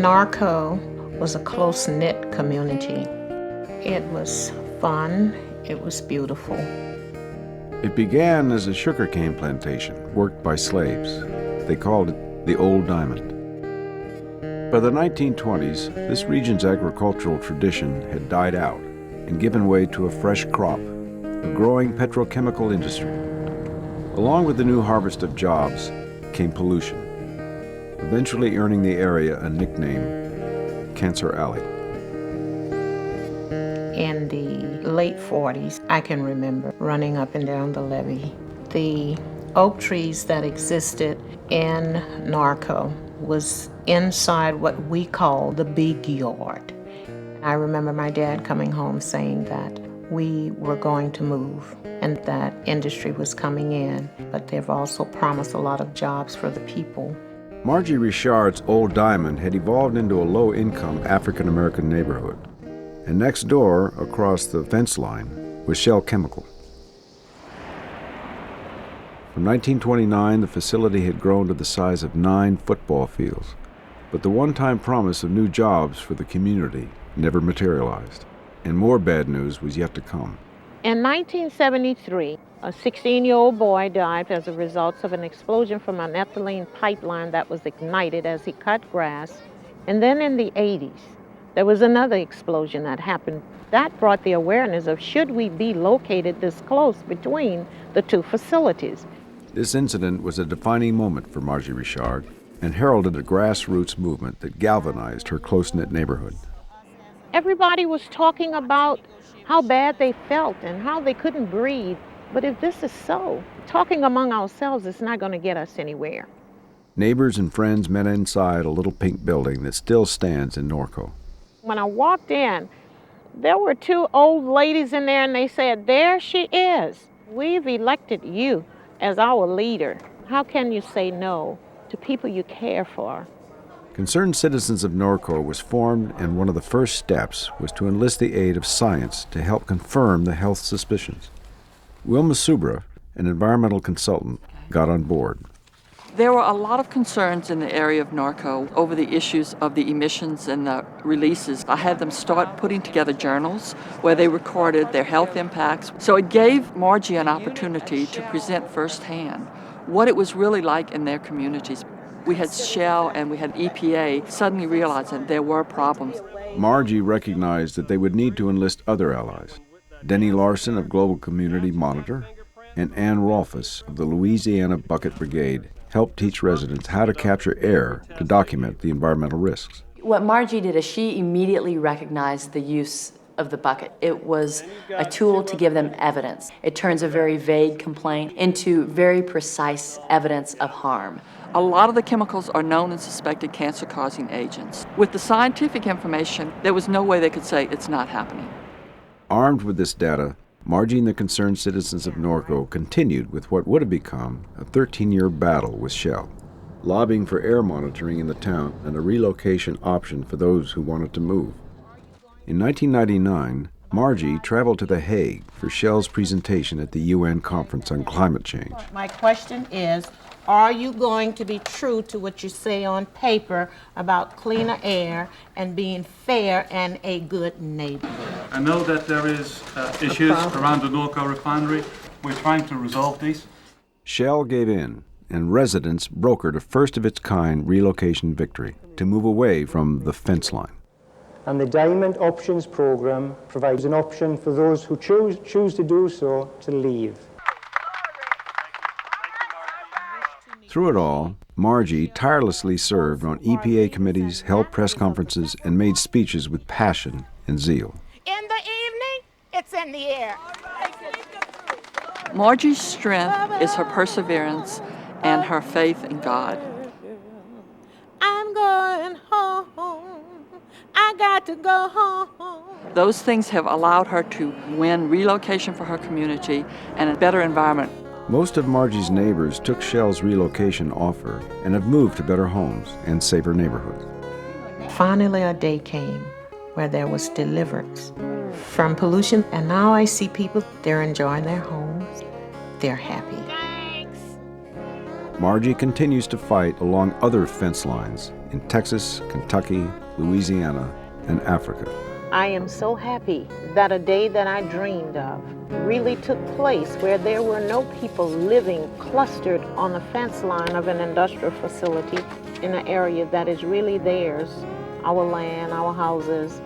Norco was a close-knit community. It was fun, it was beautiful. It began as a sugarcane plantation worked by slaves. They called it the Old Diamond. By the 1920s, this region's agricultural tradition had died out and given way to a fresh crop, a growing petrochemical industry. Along with the new harvest of jobs came pollution, eventually earning the area a nickname, Cancer Alley. In the late 40s, I can remember running up and down the levee. The oak trees that existed in Norco was inside what we call the big yard. I remember my dad coming home saying that we were going to move and that industry was coming in, but they've also promised a lot of jobs for the people. Margie Richard's Old Diamond had evolved into a low-income African-American neighborhood. And next door, across the fence line, was Shell Chemical. From 1929, the facility had grown to the size of 9 football fields. But the one-time promise of new jobs for the community never materialized. And more bad news was yet to come. In 1973, a 16-year-old boy died as a result of an explosion from an ethylene pipeline that was ignited as he cut grass. And then in the 80s, there was another explosion that happened. That brought the awareness of should we be located this close between the two facilities. This incident was a defining moment for Margie Richard and heralded a grassroots movement that galvanized her close-knit neighborhood. Everybody was talking about how bad they felt and how they couldn't breathe. But if this is so, talking among ourselves is not going to get us anywhere. Neighbors and friends met inside a little pink building that still stands in Norco. When I walked in, there were 2 old ladies in there and they said, "There she is. We've elected you as our leader. How can you say no to people you care for?" Concerned Citizens of Norco was formed, and one of the first steps was to enlist the aid of science to help confirm the health suspicions. WILMA SUBRA, an environmental consultant, got on board. There were a lot of concerns in the area of Norco over the issues of the emissions and the releases. I had them start putting together journals where they recorded their health impacts. So it gave Margie an opportunity to present firsthand what it was really like in their communities. We had Shell and we had EPA suddenly realizing there were problems. Margie recognized that they would need to enlist other allies. Denny Larson of Global Community Monitor and Ann ROLFES of the Louisiana Bucket Brigade helped teach residents how to capture air to document the environmental risks. What Margie did is she immediately recognized the use of the bucket. It was a tool to give them evidence. It turns a very vague complaint into very precise evidence of harm. A lot of the chemicals are known and suspected cancer-causing agents. With the scientific information, there was no way they could say it's not happening. Armed with this data, Margie and the concerned citizens of Norco continued with what would have become a 13-year battle with Shell, lobbying for air monitoring in the town and a relocation option for those who wanted to move. In 1999, Margie traveled to The Hague for Shell's presentation at the UN Conference on Climate Change. My question is, are you going to be true to what you say on paper about cleaner air and being fair and a good neighbor? I know that there is issues around the Norco refinery. We're trying to resolve these. Shell gave in, and residents brokered a first-of-its-kind relocation victory to move away from the fence line. And the Diamond Options Program provides an option for those who choose to do so to leave. Through it all, Margie tirelessly served on EPA committees, held press conferences, and made speeches with passion and zeal. In the evening, it's in the air. Margie's strength is her perseverance and her faith in God. I'm going home. I got to go home. Those things have allowed her to win relocation for her community and a better environment. Most of Margie's neighbors took Shell's relocation offer and have moved to better homes and safer neighborhoods. Finally, a day came where there was deliverance from pollution, and now I see people, they're enjoying their homes, they're happy. Margie continues to fight along other fence lines in Texas, Kentucky, Louisiana, and Africa. I am so happy that a day that I dreamed of really took place, where there were no people living clustered on the fence line of an industrial facility in an area that is really theirs, our land, our houses.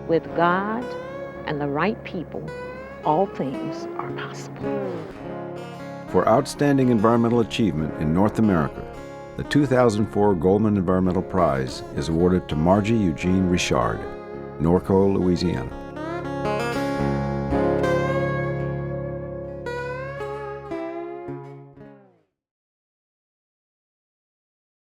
With God and the right people, all things are possible. For outstanding environmental achievement in North America, the 2004 Goldman Environmental Prize is awarded to Margie Eugene Richard, Norco, Louisiana.